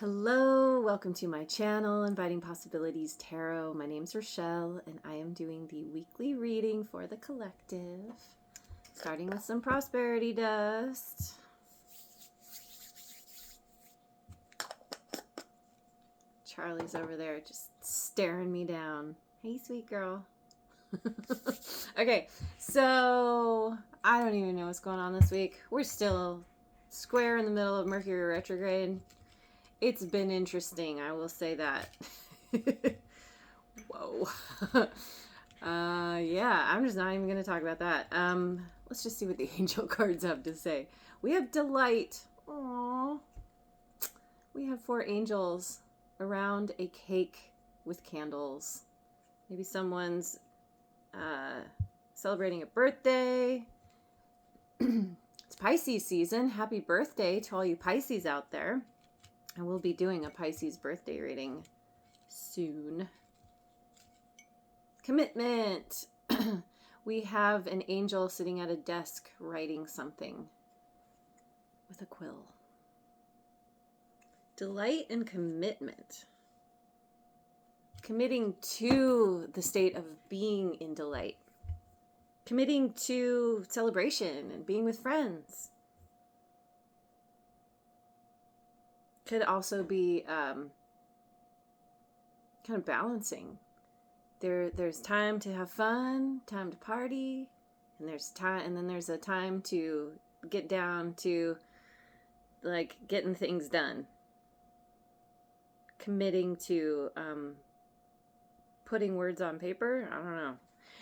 Hello, welcome to my channel, Inviting Possibilities Tarot. My name's Rochelle, and I am doing the weekly reading for the collective, starting with some prosperity dust. Charlie's over there just staring me down. Hey, sweet girl. Okay, so I don't even know what's going on this week. We're still square in the middle of Mercury retrograde. It's been interesting, I will say that. Whoa. Yeah, I'm just not even going to talk about that. Let's just see what the angel cards have to say. We have delight. Aww. We have 4 angels around a cake with candles. Maybe someone's celebrating a birthday. It's Pisces season. Happy birthday to all you Pisces out there. I will be doing a Pisces birthday reading soon. Commitment. We have an angel sitting at a desk writing something with a quill. Delight and commitment. Committing to the state of being in delight. Committing to celebration and being with friends. Could also be kind of balancing. There's time to have fun, time to party, and then there's a time to get down to like getting things done. Committing to putting words on paper. I don't know.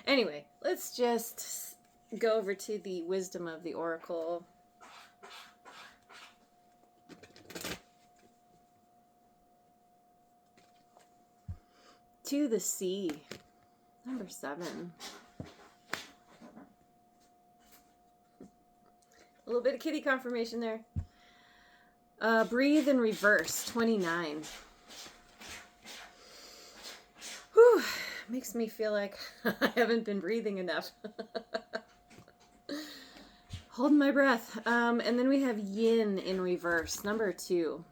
Anyway, let's just go over to the wisdom of the oracle. To the sea, number 7. A little bit of kitty confirmation there. Breathe in reverse, 29. Whew, makes me feel like I haven't been breathing enough. Holding my breath. And then we have yin in reverse, number 2.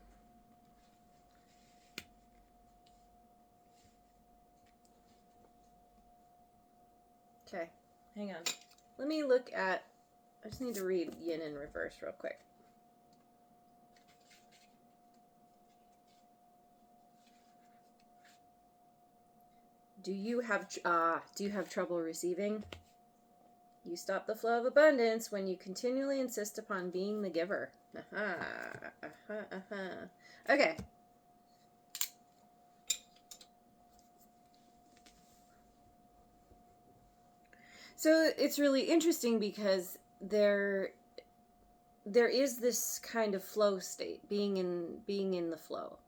Okay, hang on. Let me look at, I just need to read yin in reverse real quick. Do you have trouble receiving? You stop the flow of abundance when you continually insist upon being the giver. Okay. So it's really interesting because there is this kind of flow state, being in the flow.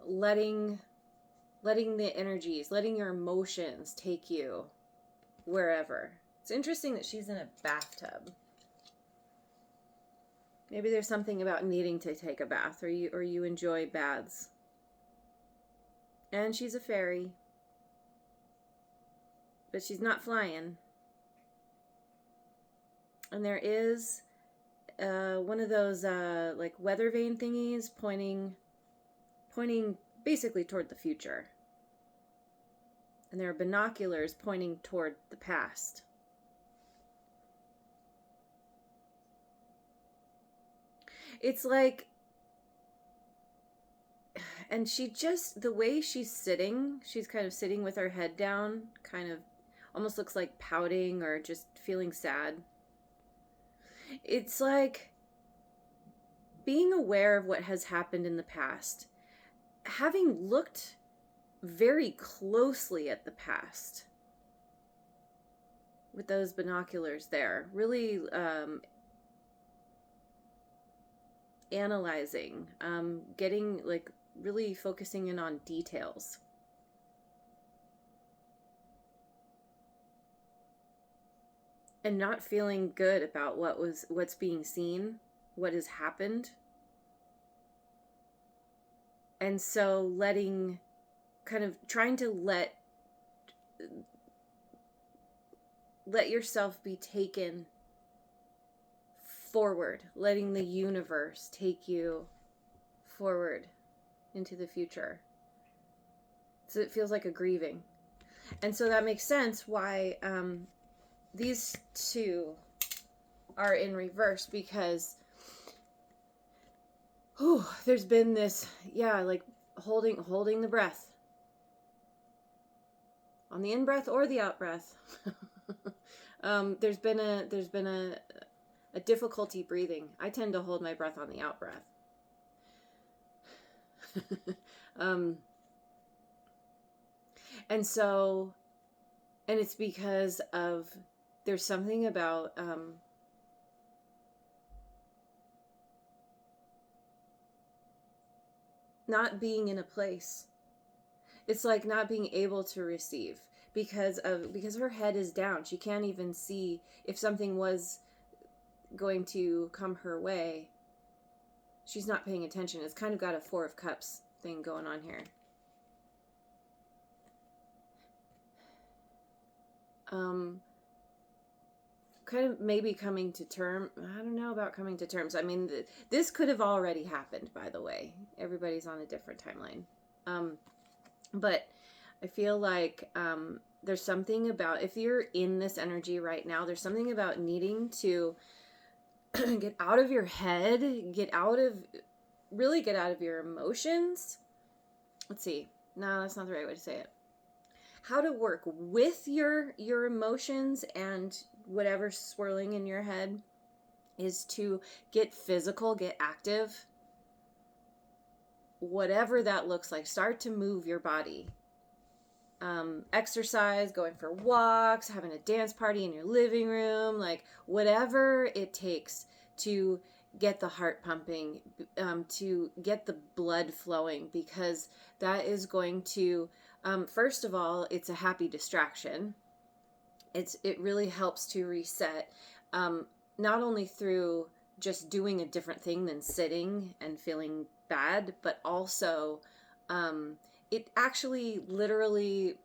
Letting the energies, letting your emotions take you wherever. It's interesting that she's in a bathtub. Maybe there's something about needing to take a bath, or you enjoy baths. And she's a fairy. But she's not flying. And there is one of those like weather vane thingies pointing basically toward the future. And there are binoculars pointing toward the past. It's like, and the way she's sitting, she's kind of sitting with her head down, kind of almost looks like pouting or just feeling sad. It's like being aware of what has happened in the past, having looked very closely at the past with those binoculars there, really analyzing, getting like really focusing in on details. And not feeling good about what's being seen, what has happened. And so trying to let yourself be taken forward, letting the universe take you forward into the future. So it feels like a grieving. And so that makes sense why these two are in reverse, because there's been this, like holding the breath. On the in-breath or the out-breath. There's been a difficulty breathing. I tend to hold my breath on the out-breath. And it's because of, there's something about not being in a place. It's like not being able to receive because her head is down. She can't even see if something was going to come her way. She's not paying attention. It's kind of got a Four of Cups thing going on here. Kind of maybe coming to terms. I don't know about coming to terms. I mean, this could have already happened, by the way. Everybody's on a different timeline. But I feel like there's something about, if you're in this energy right now, there's something about needing to get out of your head, get out of your emotions. Let's see. No, that's not the right way to say it. How to work with your emotions and whatever's swirling in your head is to get physical, get active. Whatever that looks like, start to move your body. Exercise, going for walks, having a dance party in your living room, like whatever it takes to get the heart pumping, to get the blood flowing, because that is going to, first of all, it's a happy distraction. It really helps to reset, not only through just doing a different thing than sitting and feeling bad, but also it actually literally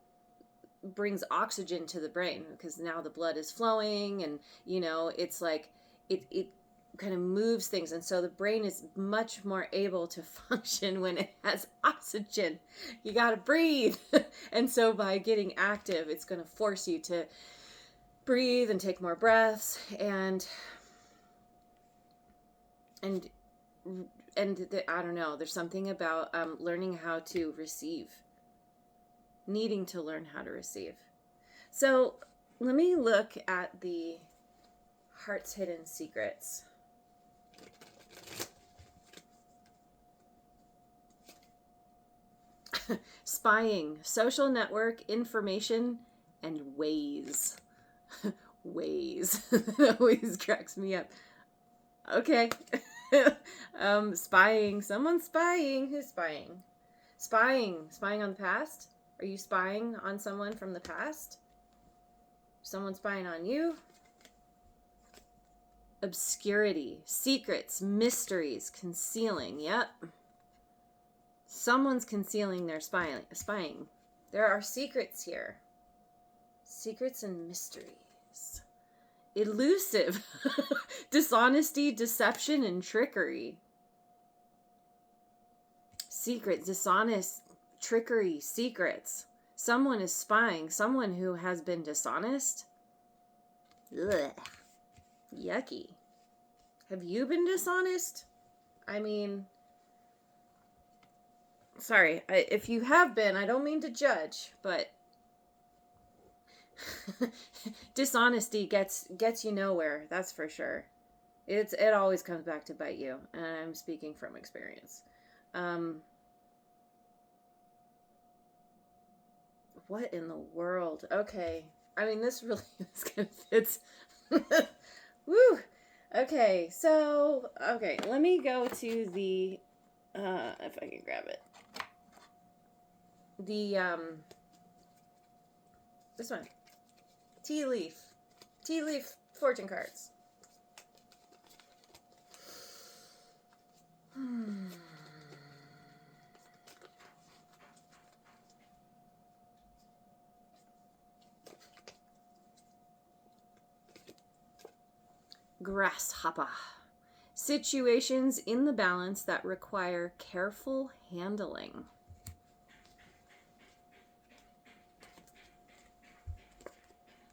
brings oxygen to the brain, because now the blood is flowing, and it's like it kind of moves things, and so the brain is much more able to function when it has oxygen. You got to breathe. And so by getting active, it's going to force you to breathe and take more breaths, and I don't know, there's something about learning how to receive, needing to learn how to receive. So let me look at the Heart's Hidden Secrets. Spying, social network, information, and ways. Ways. That always cracks me up. Okay. Spying. Someone's spying. Who's spying? Spying on the past? Are you spying on someone from the past? Someone spying on you? Obscurity, secrets, mysteries, concealing. Yep. Someone's concealing their spying. There are secrets here. Secrets and mysteries. Elusive. Dishonesty, deception, and trickery. Secret, dishonest, trickery, secrets. Someone is spying. Someone who has been dishonest. Ugh. Yucky. Have you been dishonest? I mean, sorry, if you have been, I don't mean to judge, but dishonesty gets you nowhere, that's for sure. It always comes back to bite you, and I'm speaking from experience. What in the world? Okay. I mean, this kind of fits. Woo! Okay, so, let me go to the, if I can grab it. This one. Tea leaf fortune cards. Grasshopper. Situations in the balance that require careful handling.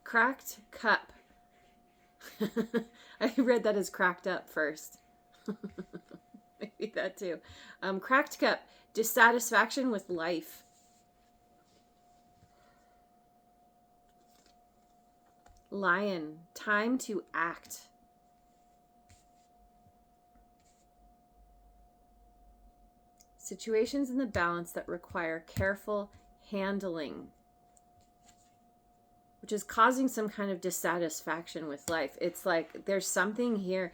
Cracked cup. I read that as cracked up first. Maybe that too. Cracked cup. Dissatisfaction with life. Lion. Time to act. Situations in the balance that require careful handling, which is causing some kind of dissatisfaction with life. It's like there's something here.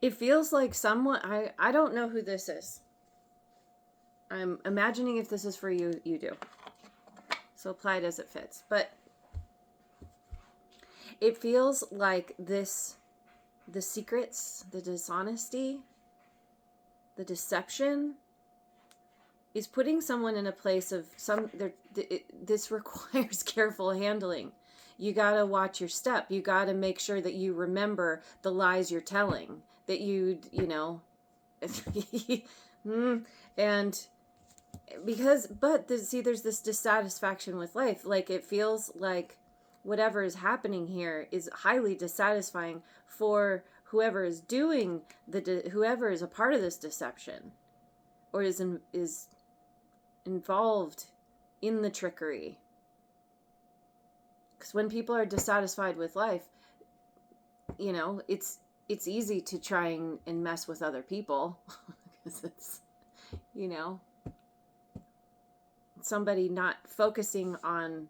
It feels like someone, I don't know who this is. I'm imagining if this is for you, you do. So apply it as it fits. But it feels like this, the secrets, the dishonesty, the deception is putting someone in a place of this requires careful handling. You got to watch your step. You got to make sure that you remember the lies you're telling, that you know, and because, but see, there's this dissatisfaction with life. Like it feels like whatever is happening here is highly dissatisfying for whoever is doing whoever is a part of this deception or is involved in the trickery. Because when people are dissatisfied with life, you know, it's easy to try and mess with other people because it's, you know, somebody not focusing on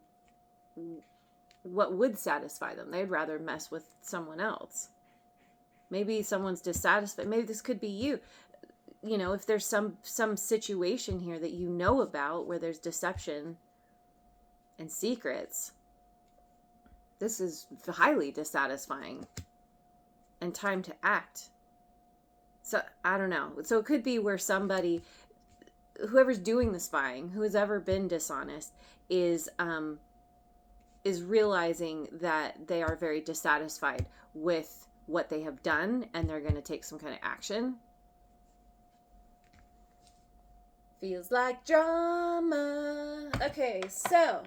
what would satisfy them. They'd rather mess with someone else. Maybe someone's dissatisfied. Maybe this could be you. You know, if there's some situation here that you know about where there's deception and secrets, this is highly dissatisfying and time to act. So I don't know. So it could be where somebody, whoever's doing the spying, who has ever been dishonest, is realizing that they are very dissatisfied with what they have done and they're going to take some kind of action. Feels like drama. Okay, so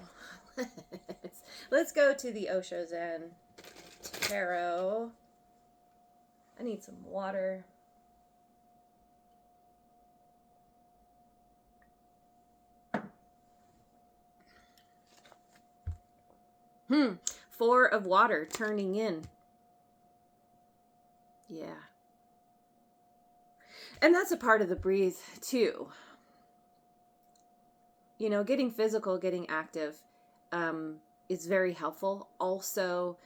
let's go to the Osho Zen Tarot. I need some water. Four of water turning in. Yeah. And that's a part of the breathe too. You know, getting physical, getting active is very helpful. Also,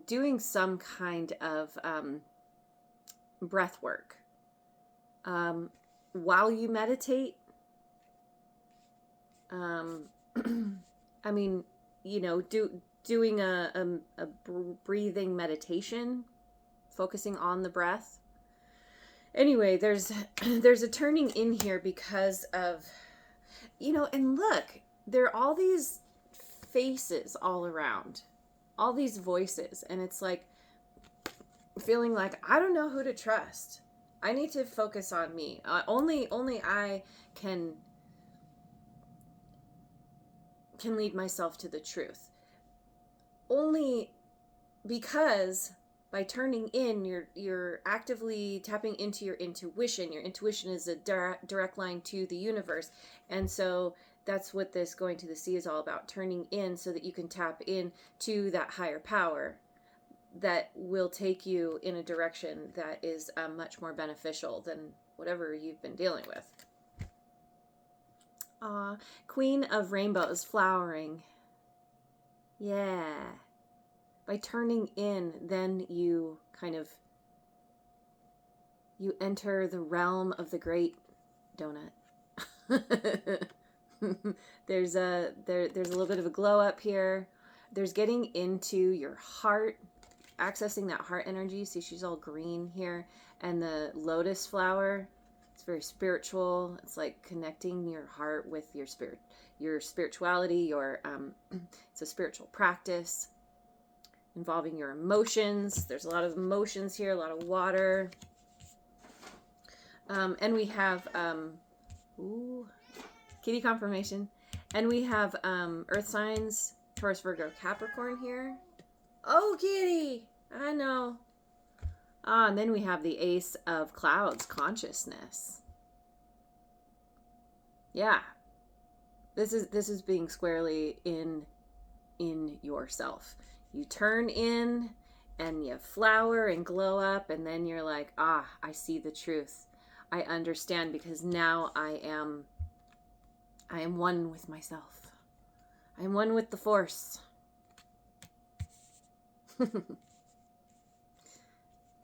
doing some kind of breath work while you meditate. I mean, you know, doing a breathing meditation, focusing on the breath. Anyway, there's a turning in here because of, you know, and look, there are all these faces all around, all these voices, and it's like feeling like I don't know who to trust. I need to focus on me. Only I can lead myself to the truth. Only because by turning in, you're actively tapping into your intuition. Your intuition is a direct line to the universe. And so that's what this going to the sea is all about, turning in so that you can tap in to that higher power that will take you in a direction that is much more beneficial than whatever you've been dealing with. Queen of Rainbows flowering. Yeah. By turning in, then you kind of, you enter the realm of the great donut. There's a little bit of a glow up here. There's getting into your heart, accessing that heart energy. See, she's all green here. And the lotus flower It's very spiritual. It's like connecting your heart with your spirit, your spirituality, it's a spiritual practice involving your emotions. There's a lot of emotions here, a lot of water. And we have, kitty confirmation. And we have earth signs, Taurus, Virgo, Capricorn here. Oh, kitty! I know. And then we have the Ace of Clouds, consciousness. Yeah. This is being squarely in yourself. You turn in and you flower and glow up, and then you're like, I see the truth. I understand, because now I am one with myself. I am one with the force.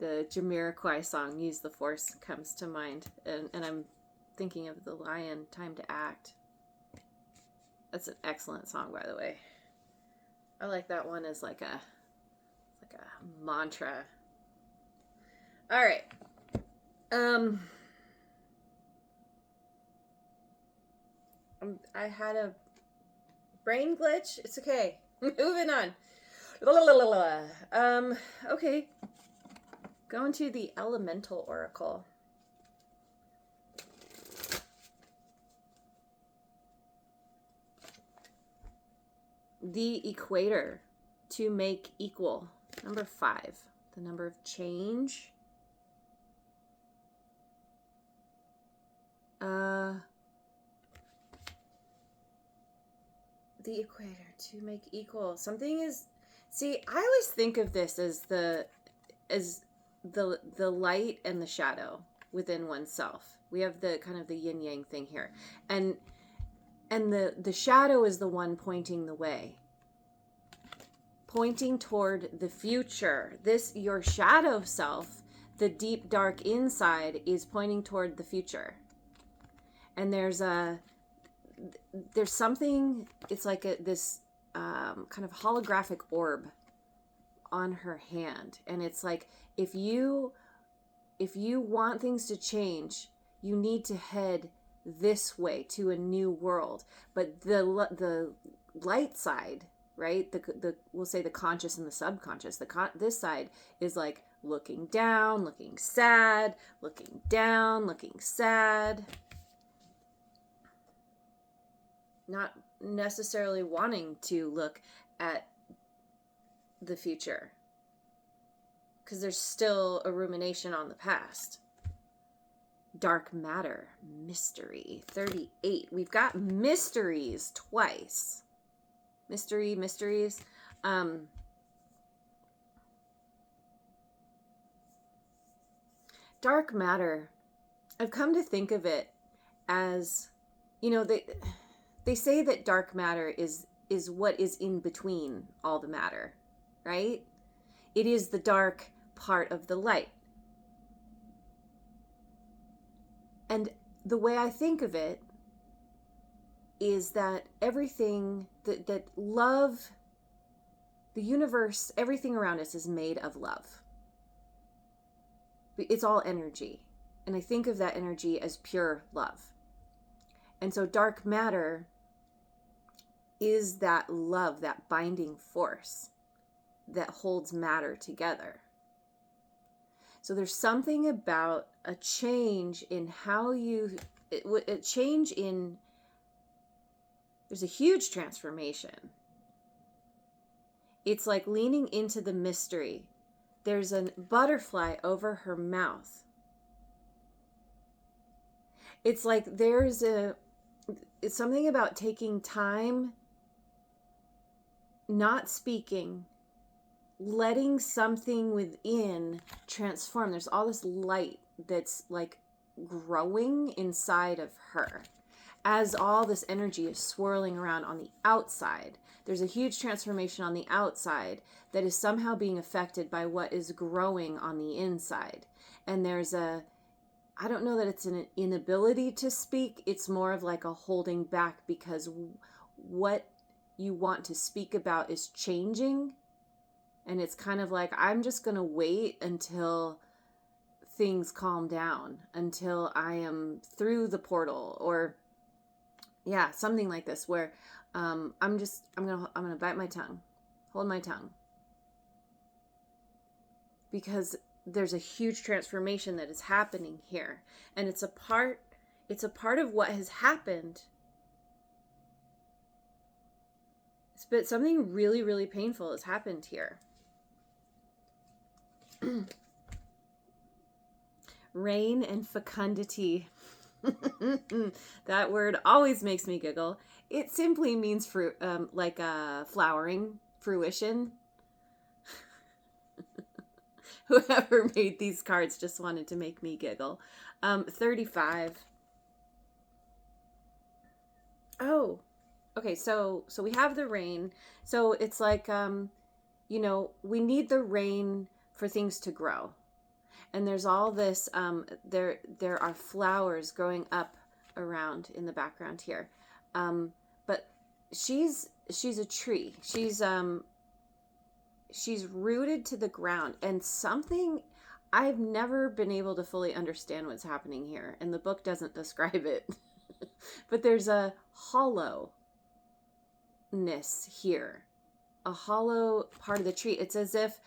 The Jamiroquai song, Use the Force, comes to mind. And I'm thinking of the lion, Time to Act. That's an excellent song, by the way. I like that one as like a mantra. All right. I had a brain glitch. It's okay. Moving on. Okay. Going to the Elemental Oracle. The Equator, to make equal. Number 5, the number of change. The Equator, to make equal. Something is, see, I always think of this as the light and the shadow within oneself. We have the kind of the yin yang thing here. And the shadow is the one pointing the way, pointing toward the future. This, your shadow self, the deep dark inside, is pointing toward the future. And there's something, it's like this kind of holographic orb on her hand. And it's like, if you want things to change, you need to head this way to a new world. But the light side, right? The we'll say the conscious and the subconscious. This side is like looking down, looking sad, looking down, looking sad. Not necessarily wanting to look at the future, because there's still a rumination on the past. Dark matter, mystery, 38. We've got mysteries twice. Mysteries. Dark matter, I've come to think of it as, they say that dark matter is what is in between all the matter, right? It is the dark part of the light. And the way I think of it is that everything, that love, the universe, everything around us is made of love. It's all energy. And I think of that energy as pure love. And so dark matter is that love, that binding force that holds matter together. So there's something about a change in how there's a huge transformation. It's like leaning into the mystery. There's a butterfly over her mouth. It's like it's something about taking time, not speaking, letting something within transform. There's all this light that's like growing inside of her as all this energy is swirling around on the outside. There's a huge transformation on the outside that is somehow being affected by what is growing on the inside. And I don't know that it's an inability to speak. It's more of like a holding back, because what you want to speak about is changing. And it's kind of like, I'm just going to wait until things calm down, until I am through the portal, or yeah, something like this, where I'm gonna bite my tongue, hold my tongue, because there's a huge transformation that is happening here, and it's a part of what has happened. But something really, really painful has happened here. Rain and fecundity. That word always makes me giggle. It simply means fruit, like flowering, fruition. Whoever made these cards just wanted to make me giggle. 35. Oh, okay. So we have the rain. So it's like, we need the rain for things to grow. And there's all this, there are flowers growing up around in the background here. But she's a tree. She's rooted to the ground, and something, I've never been able to fully understand what's happening here, and the book doesn't describe it. But there's a hollowness here, a hollow part of the tree. It's as if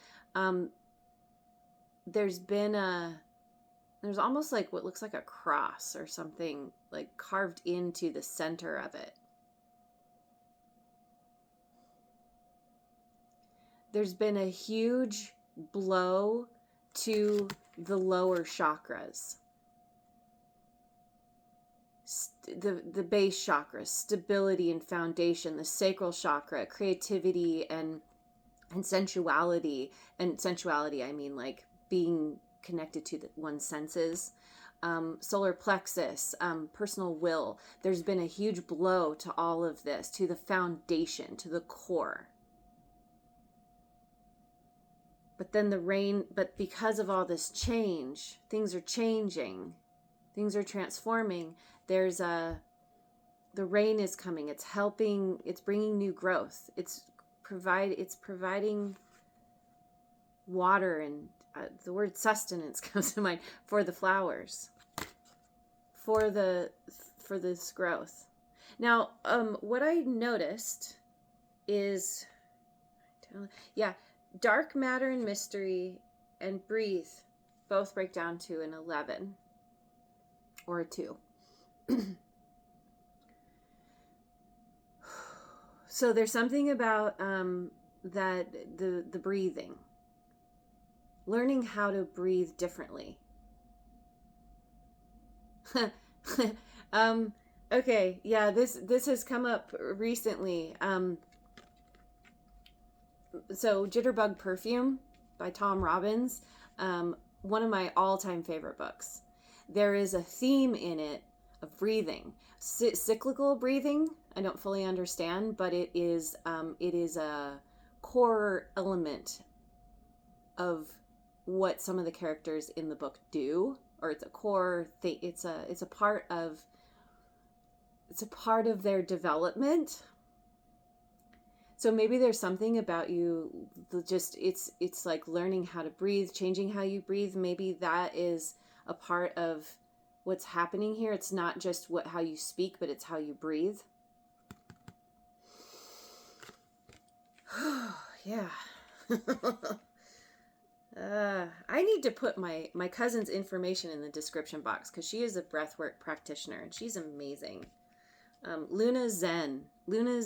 there's almost like what looks like a cross or something, like carved into the center of it. There's been a huge blow to the lower chakras. The base chakras, stability and foundation, the sacral chakra, creativity and sensuality. And sensuality, I mean like being connected to one's senses. Solar plexus, personal will. There's been a huge blow to all of this, to the foundation, to the core. But then but because of all this change, things are changing, things are transforming. The rain is coming. It's helping. It's bringing new growth. It's providing water, and the word sustenance comes to mind for the flowers, for this growth. Now, what I noticed is, dark matter and mystery and breathe both break down to an 11 or a 2. So there's something about that the breathing, learning how to breathe differently. Okay, yeah, this has come up recently. So Jitterbug Perfume by Tom Robbins, one of my all-time favorite books. There is a theme in it of breathing, cyclical breathing. I don't fully understand, but it is a core element of what some of the characters in the book do, or it's a core thing. It's a part of their development. So maybe there's something about you, it's like learning how to breathe, changing how you breathe. Maybe that is a part of what's happening here. It's not just how you speak, but it's how you breathe. Yeah. I need to put my cousin's information in the description box, because she is a breathwork practitioner and she's amazing. Luna Zen. Luna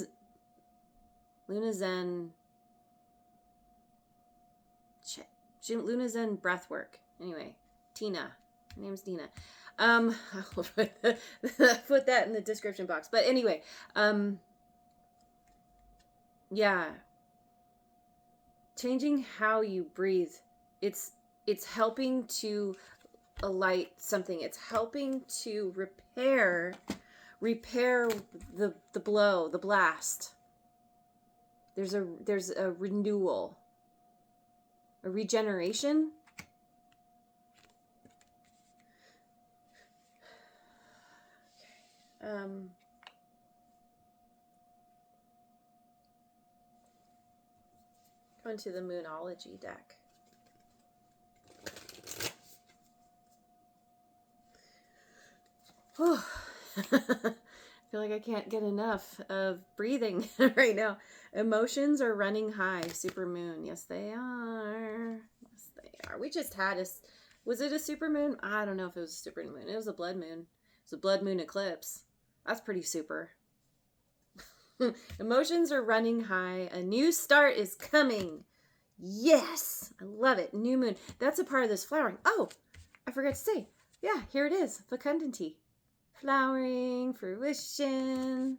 Zen breathwork. Anyway, Tina. Her name's Tina. I'll put that in the description box. But anyway, yeah. Changing how you breathe. It's helping to alight something. It's helping to repair the blow, the blast. There's a renewal, a regeneration. Okay. Going to the Moonology deck. Whew. I feel like I can't get enough of breathing right now. Emotions are running high. Supermoon. Yes, they are. Yes, they are. We just had a. Was it a supermoon? I don't know if it was a supermoon. It was a blood moon. It was a blood moon eclipse. That's pretty super. Emotions are running high. A new start is coming. Yes, I love it. New moon. That's a part of this flowering. Oh, I forgot to say. Yeah, here it is. Fecundity. Flowering, fruition.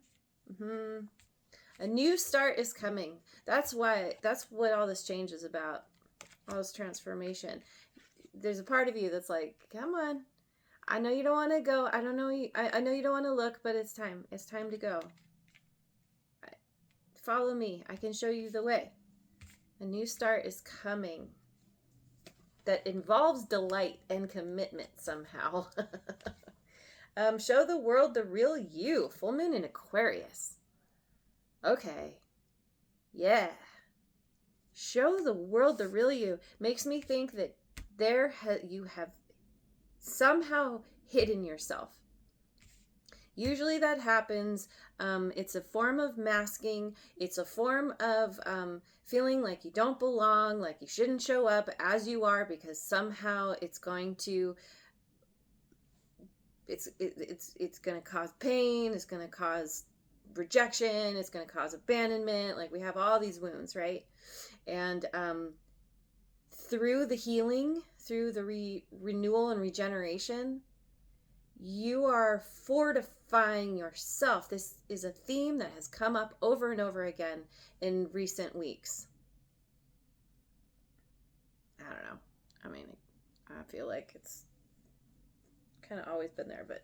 A new start is coming. That's what all this change is about. All this transformation. There's a part of you that's like, come on. I know you don't want to go. I don't know you. I know you don't want to look, but it's time. It's time to go. Follow me. I can show you the way. A new start is coming that involves delight and commitment somehow. Show the world the real you. Full moon in Aquarius. Okay. Yeah. Show the world the real you. Makes me think that you have somehow hidden yourself. Usually that happens. It's a form of masking. It's a form of feeling like you don't belong, like you shouldn't show up as you are, because somehow it's going to cause pain. It's going to cause rejection. It's going to cause abandonment. Like we have all these wounds, right? And through the healing, through the renewal and regeneration, you are fortifying yourself. This is a theme that has come up over and over again in recent weeks. I don't know. I mean, I feel like it's kind of always been there, but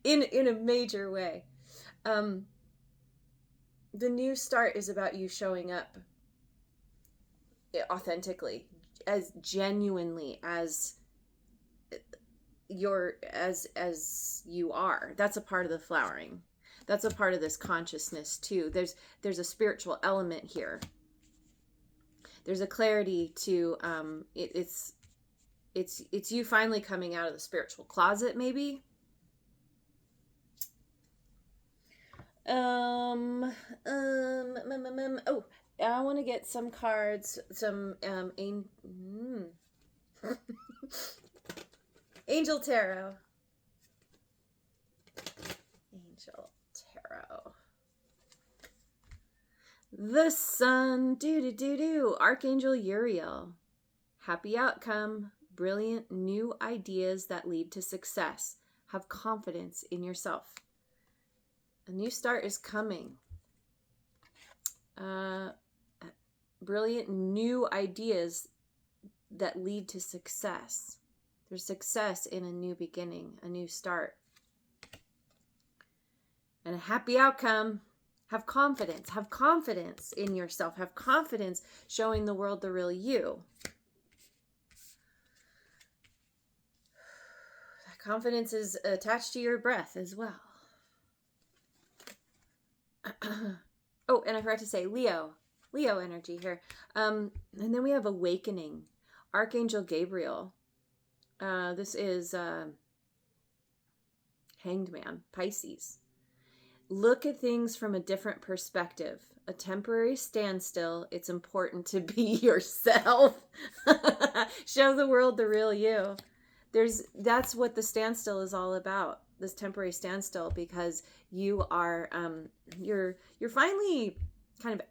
in a major way. The new start is about you showing up authentically, as genuinely as you are. That's a part of the flowering. That's a part of this consciousness too. There's a spiritual element here. There's a clarity to it's you finally coming out of the spiritual closet, maybe. Oh, I want to get some cards, some Angel Tarot. Angel Tarot. The Sun. Archangel Uriel. Happy outcome. Brilliant new ideas that lead to success. Have confidence in yourself. A new start is coming. Brilliant new ideas that lead to success. There's success in a new beginning, a new start. And a happy outcome. Have confidence. Have confidence in yourself. Have confidence showing the world the real you. That confidence is attached to your breath as well. Oh, and I forgot to say Leo energy here. And then we have awakening. Archangel Gabriel. This is Hanged Man, Pisces. Look at things from a different perspective. A temporary standstill. It's important to be yourself. Show the world the real you. That's what the standstill is all about. This temporary standstill, because you are you're finally kind of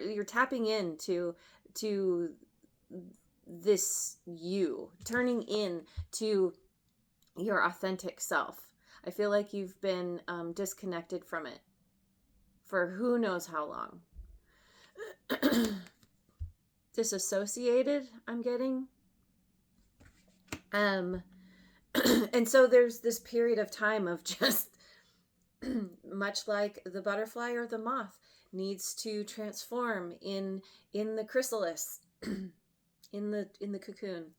you're tapping into this you, turning in to your authentic self. I feel like you've been disconnected from it for who knows how long. Disassociated, I'm getting. And so there's this period of time of just much like the butterfly or the moth needs to transform in the chrysalis, in the cocoon.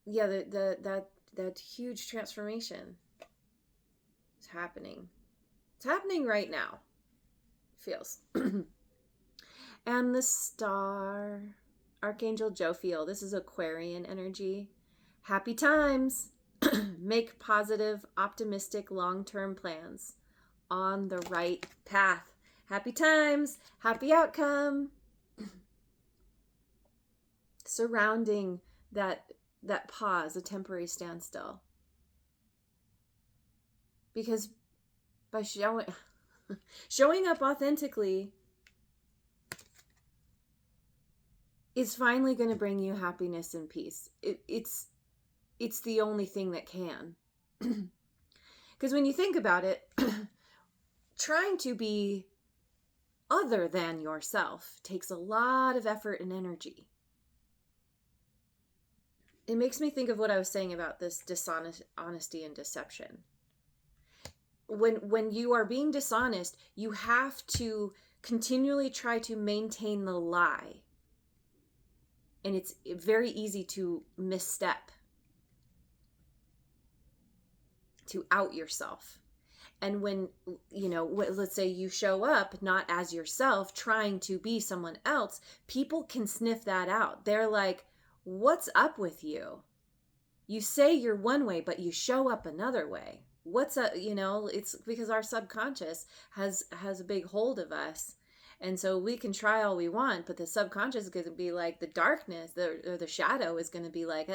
Yeah, that huge transformation is happening. It's happening right now. It feels. And the star. Archangel Jophiel. This is Aquarian energy. Happy times. Make positive, optimistic, long-term plans. On the right path. Happy times. Happy outcome. Surrounding that pause, a temporary standstill. Because by showing up authentically is finally going to bring you happiness and peace. It's the only thing that can. Because when you think about it, trying to be other than yourself takes a lot of effort and energy. It makes me think of what I was saying about this dishonesty and deception. When you are being dishonest, you have to continually try to maintain the lie. And it's very easy to misstep, to out yourself. And when, let's say you show up not as yourself, trying to be someone else, people can sniff that out. They're like, what's up with you? You say you're one way, but you show up another way. What's up? It's because our subconscious has a big hold of us. And so we can try all we want, but the subconscious is going to be like the darkness, or the shadow is going to be like,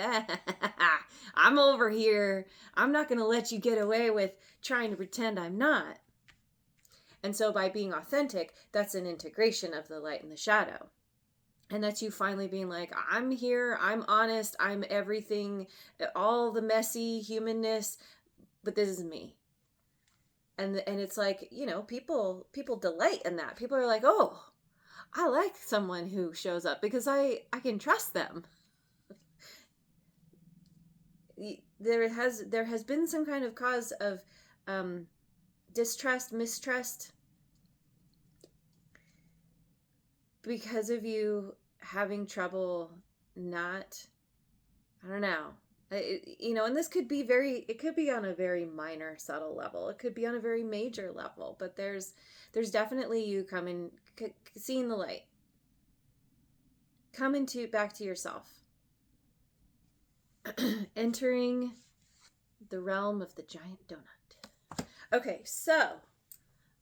I'm over here. I'm not going to let you get away with trying to pretend I'm not. And so by being authentic, that's an integration of the light and the shadow. And that's you finally being like, I'm here, I'm honest, I'm everything, all the messy humanness, but this is me. And it's like, people delight in that. People are like, oh, I like someone who shows up because I can trust them. There has been some kind of cause of distrust, mistrust, because of you having trouble not, I don't know. And this could be it could be on a very minor, subtle level. It could be on a very major level, but there's definitely you seeing the light, coming back to yourself, entering the realm of the giant donut. Okay, so,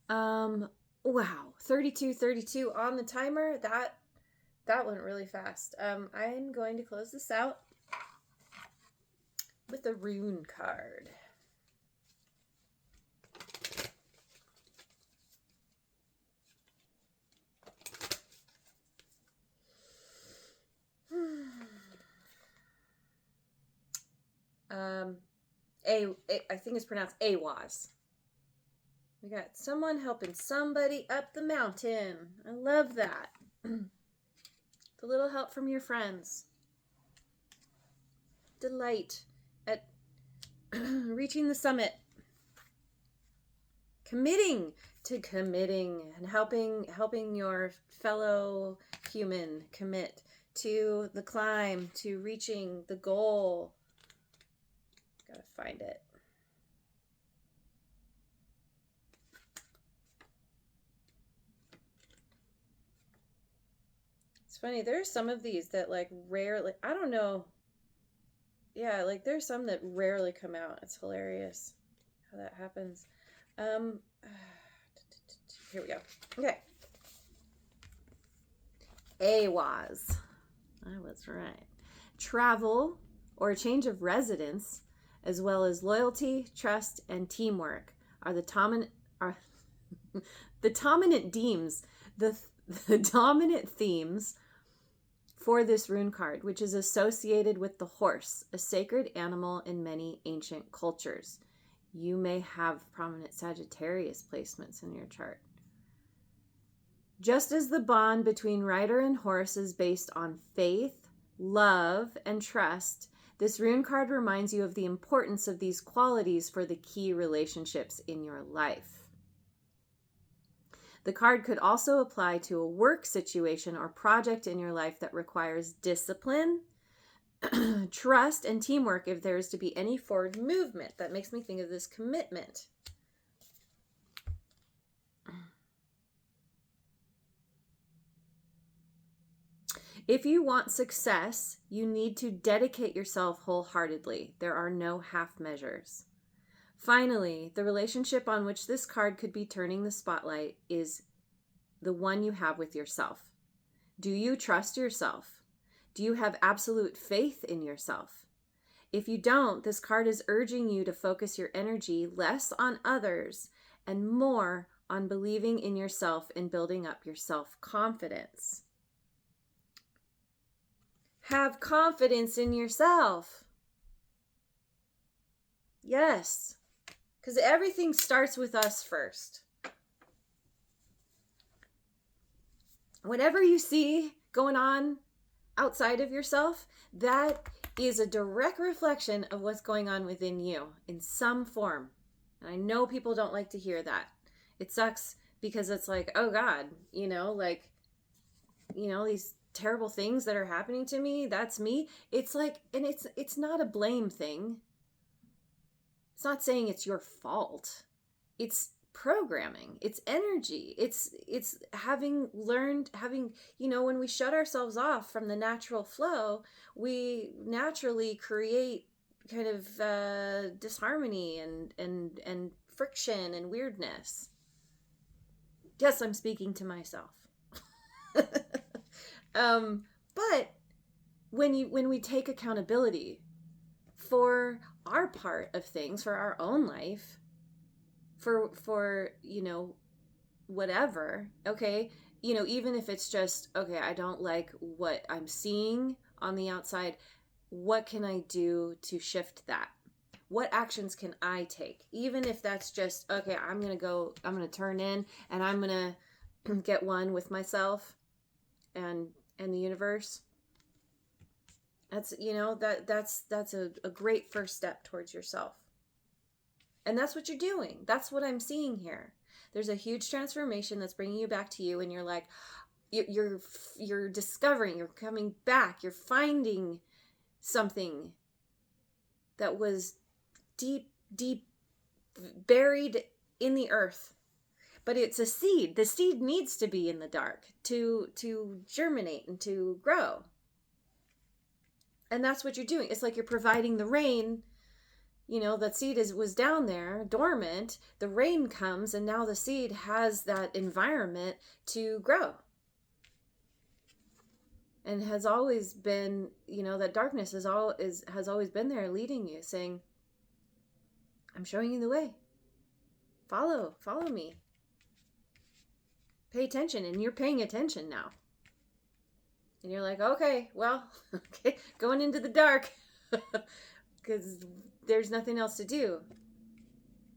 wow, 32 on the timer. That went really fast. I'm going to close this out with a rune card. I think it's pronounced Awaz. We got someone helping somebody up the mountain. I love that. The little help from your friends. Delight at reaching the summit. Committing and helping your fellow human commit to the climb, to reaching the goal. Gotta find it. It's funny, there's some of these that rarely, I don't know. Yeah, there's some that rarely come out. It's hilarious how that happens. Here we go. Okay. Awaz. I was right. Travel or a change of residence, as well as loyalty, trust, and teamwork are the dominant themes. The dominant themes for this rune card, which is associated with the horse, a sacred animal in many ancient cultures. You may have prominent Sagittarius placements in your chart. Just as the bond between rider and horse is based on faith, love, and trust, this rune card reminds you of the importance of these qualities for the key relationships in your life. The card could also apply to a work situation or project in your life that requires discipline, trust, and teamwork if there is to be any forward movement. That makes me think of this commitment. If you want success, you need to dedicate yourself wholeheartedly. There are no half measures. Finally, the relationship on which this card could be turning the spotlight is the one you have with yourself. Do you trust yourself? Do you have absolute faith in yourself? If you don't, this card is urging you to focus your energy less on others and more on believing in yourself and building up your self-confidence. Have confidence in yourself. Yes, because everything starts with us first. Whatever you see going on outside of yourself, that is a direct reflection of what's going on within you in some form. And I know people don't like to hear that. It sucks because it's like, oh God, these terrible things that are happening to me, that's me. It's like, and it's not a blame thing. It's not saying it's your fault. It's programming. It's energy. It's having, when we shut ourselves off from the natural flow, we naturally create kind of disharmony and friction and weirdness. Yes, I'm speaking to myself. But when we take accountability for our part of things, for our own life, for whatever, okay, even if it's just, okay, I don't like what I'm seeing on the outside, what can I do to shift that? What actions can I take? Even if that's just, okay, I'm going to turn in and I'm going to get one with myself and the universe. That's, that's a great first step towards yourself. And that's what you're doing. That's what I'm seeing here. There's a huge transformation that's bringing you back to you, and you're like, you're discovering, you're coming back, you're finding something that was deep buried in the earth. But it's a seed. The seed needs to be in the dark to germinate and to grow. And that's what you're doing. It's like you're providing the rain. That seed was down there, dormant. The rain comes, and now the seed has that environment to grow. And has always been, that darkness has always been there leading you, saying, I'm showing you the way. Follow me. Pay attention, and you're paying attention now. And you're like, okay, going into the dark because there's nothing else to do.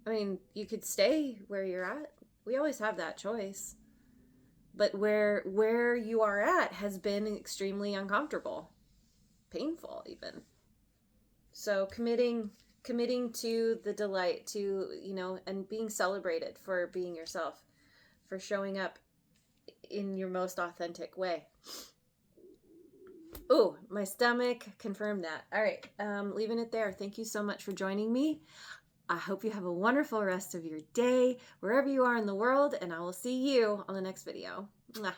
I mean, you could stay where you're at. We always have that choice. But where you are at has been extremely uncomfortable, painful even. So committing to the delight, to, and being celebrated for being yourself, for showing up in your most authentic way. Oh, my stomach confirmed that. All right, leaving it there. Thank you so much for joining me. I hope you have a wonderful rest of your day, wherever you are in the world, and I will see you on the next video. Mwah.